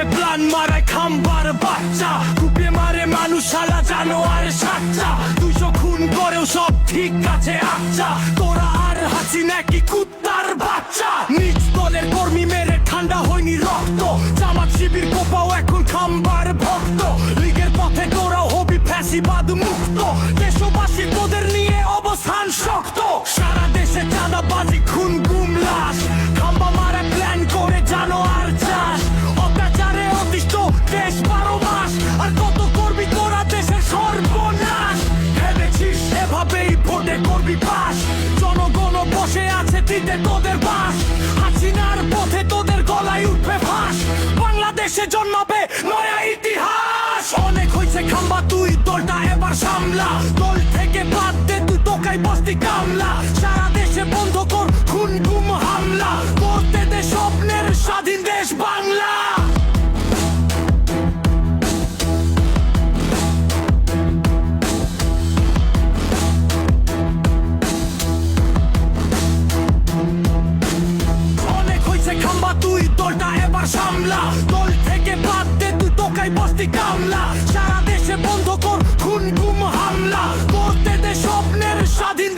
পথে প্লান মারায় খাম্বার বাচ্চা, কুপে মারে মানুষ শালা জানোয়ার সাচ্চা। 200 খুন করেও সব ঠিক আছে আচ্ছা, তোরা আর হাসিনা কি কুত্তার বাচ্চা। নিজ দলের কর্মী মেরে ঠান্ডা হয়নি রক্ত, জামাত শিবির কোপাও এখন খাম্বার ভক্ত। লীগের পথে তোরাও হবি ফ্যাসিবাদ মুক্ত, দেশবাসী তোদের নিয়ে অবস্থান শক্ত। সারা দেশে চাঁদাবাজি খুন গুম লাশ, খাম্বা মারা প্ল্যান করে জানোয়ার চাষ। অত্যাচারে অতিষ্ঠ দেশ 12 মাস, আর কত করবি তোরা দেশের সর্বনাশ। ভেবেছিস এভাবেই ভোটে করবি পাস, জনগণ বসে আছে দিতে তোদের বাস। হাসিনার পথে তোদের গলায় উঠবে ফাঁস, বাংলাদেশে জন্মাবে নয়া ইতিহাস। অনেক হয়েছে খাম্বা, তুই দলটা এবার সামলা। দল থেকে বাদ দে তুই তোকাই বস্তি কামলা। সারা দেশে বন্ধ কর খুন গুম হামলা, করতে দে স্বপ্নের স্বাধীন দেশ বাংলা। অনেক হয়েছে খাম্বা, তুই দলটা এবার সামলা। দল থেকে বাদ দে তুই তোকাই বস্তি কামলা। সারা দেশে বন্ধ কর খুন গুম হামলা, করতে দে স্বপ্নের স্বাধীন